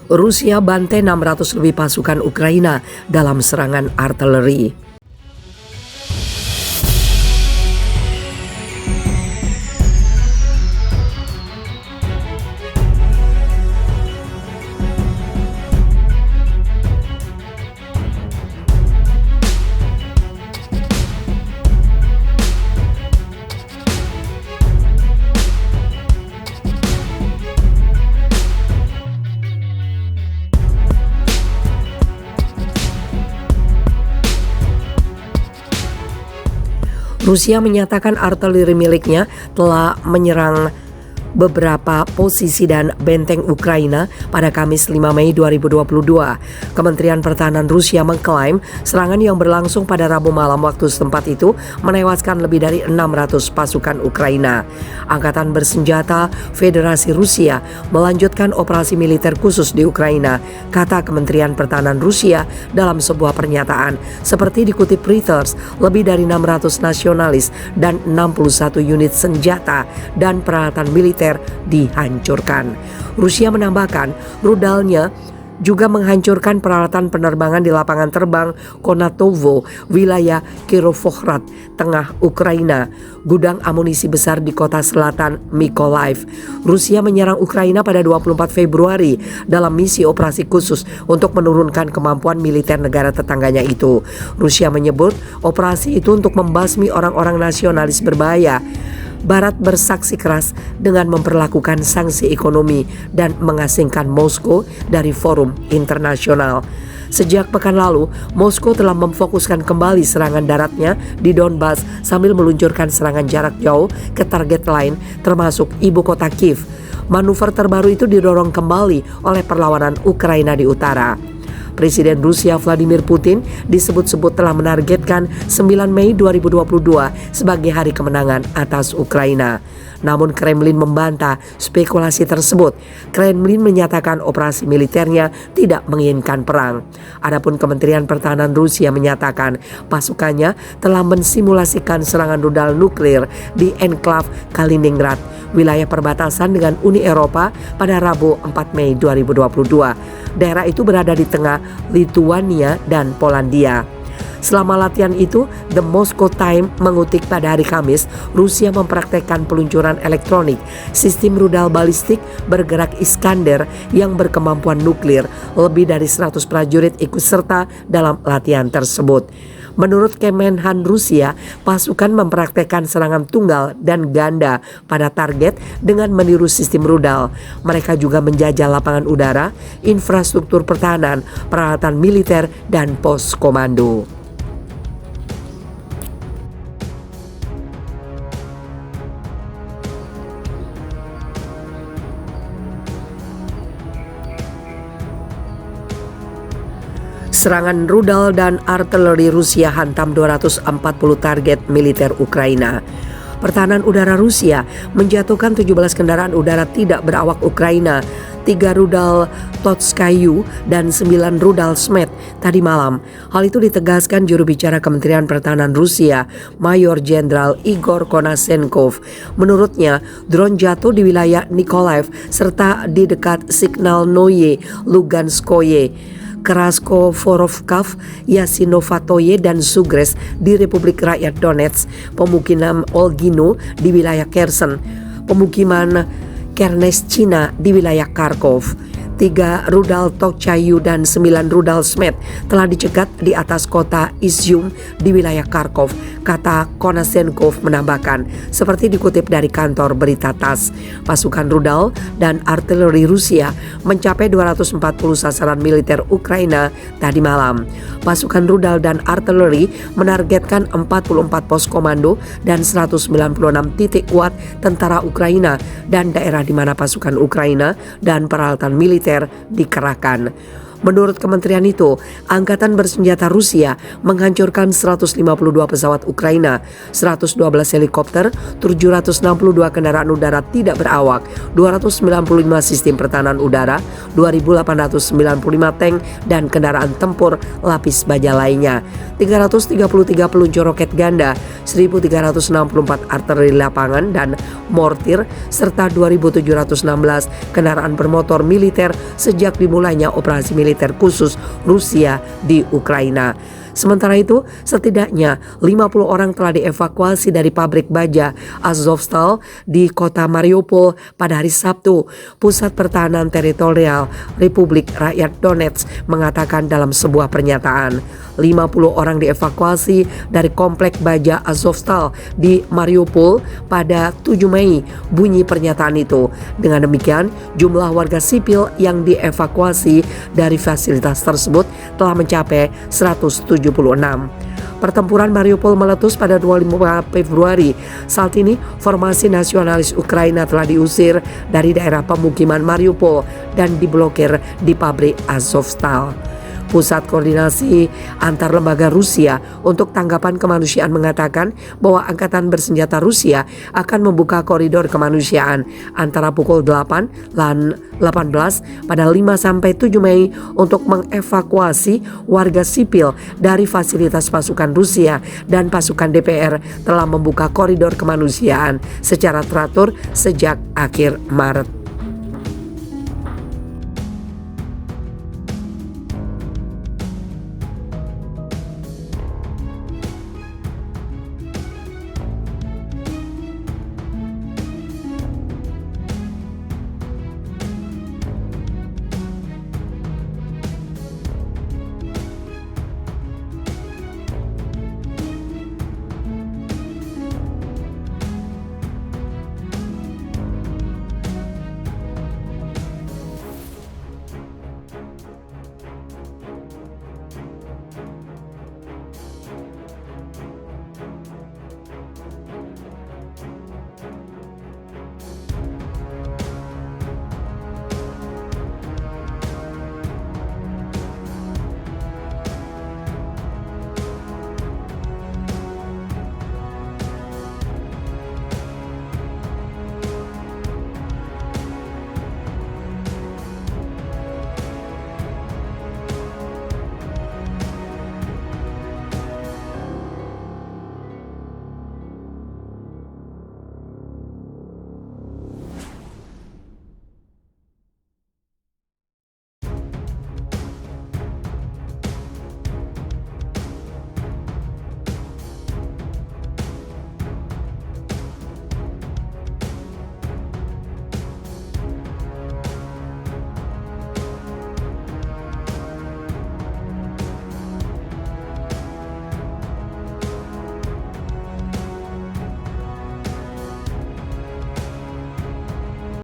Rusia bantai 600 lebih pasukan Ukraina dalam serangan artileri. Rusia menyatakan artileri miliknya telah menyerang beberapa posisi dan benteng Ukraina pada Kamis 5 Mei 2022. Kementerian Pertahanan Rusia mengklaim serangan yang berlangsung pada Rabu malam waktu setempat itu menewaskan lebih dari 600 pasukan Ukraina. Angkatan bersenjata Federasi Rusia melanjutkan operasi militer khusus di Ukraina, kata Kementerian Pertahanan Rusia dalam sebuah pernyataan. Seperti dikutip Reuters, lebih dari 600 nasionalis dan 61 unit senjata dan peralatan militer dihancurkan. Rusia menambahkan rudalnya juga menghancurkan peralatan penerbangan di lapangan terbang Konatovo, wilayah Kirovohrad, tengah Ukraina, gudang amunisi besar di kota selatan Mykolaiv. Rusia menyerang Ukraina pada 24 Februari dalam misi operasi khusus untuk menurunkan kemampuan militer negara tetangganya itu. Rusia menyebut operasi itu untuk membasmi orang-orang nasionalis berbahaya. Barat bersaksi keras dengan memperlakukan sanksi ekonomi dan mengasingkan Moskow dari forum internasional. Sejak pekan lalu, Moskow telah memfokuskan kembali serangan daratnya di Donbas sambil meluncurkan serangan jarak jauh ke target lain termasuk ibu kota Kiev. Manuver terbaru itu didorong kembali oleh perlawanan Ukraina di utara. Presiden Rusia Vladimir Putin disebut-sebut telah menargetkan 9 Mei 2022 sebagai hari kemenangan atas Ukraina. Namun Kremlin membantah spekulasi tersebut. Kremlin menyatakan operasi militernya tidak menginginkan perang. Adapun Kementerian Pertahanan Rusia menyatakan pasukannya telah mensimulasikan serangan rudal nuklir di enklav Kaliningrad, wilayah perbatasan dengan Uni Eropa pada Rabu 4 Mei 2022. Daerah itu berada di tengah Lituania dan Polandia. Selama latihan itu, The Moscow Times mengutip pada hari Kamis, Rusia mempraktekkan peluncuran elektronik sistem rudal balistik bergerak Iskander yang berkemampuan nuklir. Lebih dari 100 prajurit ikut serta dalam latihan tersebut. Menurut Kemenhan Rusia, pasukan mempraktekkan serangan tunggal dan ganda pada target dengan meniru sistem rudal. Mereka juga menjajah lapangan udara, infrastruktur pertahanan, peralatan militer, dan pos komando. Serangan rudal dan artileri Rusia hantam 240 target militer Ukraina. Pertahanan udara Rusia menjatuhkan 17 kendaraan udara tidak berawak Ukraina, 3 rudal Totskayu dan 9 rudal Smet tadi malam. Hal itu ditegaskan juru bicara Kementerian Pertahanan Rusia, Mayor Jenderal Igor Konashenkov. Menurutnya, drone jatuh di wilayah Mykolaiv serta di dekat Signalnoye, Luganskoye, Kraskovorovkav, Yasinovatoye, dan Sugres di Republik Rakyat Donetsk, pemukiman Olgino di wilayah Kherson, pemukiman Kerneshchina di wilayah Kharkov. 3 rudal Tokchayu dan 9 rudal Smet telah dicegat di atas kota Izium di wilayah Kharkov, kata Konashenkov menambahkan, seperti dikutip dari kantor berita TASS. Pasukan rudal dan artileri Rusia mencapai 240 sasaran militer Ukraina tadi malam. Pasukan rudal dan artileri menargetkan 44 pos komando dan 196 titik kuat tentara Ukraina dan daerah di mana pasukan Ukraina dan peralatan militer dikerahkan. Menurut kementerian itu, Angkatan Bersenjata Rusia menghancurkan 152 pesawat Ukraina, 112 helikopter, 762 kendaraan udara tidak berawak, 295 sistem pertahanan udara, 2.895 tank dan kendaraan tempur lapis baja lainnya, 333 peluncur roket ganda, 1.364 artileri lapangan dan mortir, serta 2.716 kendaraan bermotor militer sejak dimulainya operasi militer khusus Rusia di Ukraina. Sementara itu, setidaknya 50 orang telah dievakuasi dari pabrik baja Azovstal di kota Mariupol pada hari Sabtu. Pusat Pertahanan Teritorial Republik Rakyat Donetsk mengatakan dalam sebuah pernyataan, 50 orang dievakuasi dari komplek baja Azovstal di Mariupol pada 7 Mei, bunyi pernyataan itu. Dengan demikian, jumlah warga sipil yang dievakuasi dari fasilitas tersebut telah mencapai 176. Pertempuran Mariupol meletus pada 25 Februari. Saat ini, formasi nasionalis Ukraina telah diusir dari daerah pemukiman Mariupol dan diblokir di pabrik Azovstal. Pusat Koordinasi Antar Lembaga Rusia untuk Tanggapan Kemanusiaan mengatakan bahwa Angkatan Bersenjata Rusia akan membuka koridor kemanusiaan antara pukul 8 dan 18 pada 5-7 Mei untuk mengevakuasi warga sipil dari fasilitas pasukan Rusia, dan pasukan DPR telah membuka koridor kemanusiaan secara teratur sejak akhir Maret.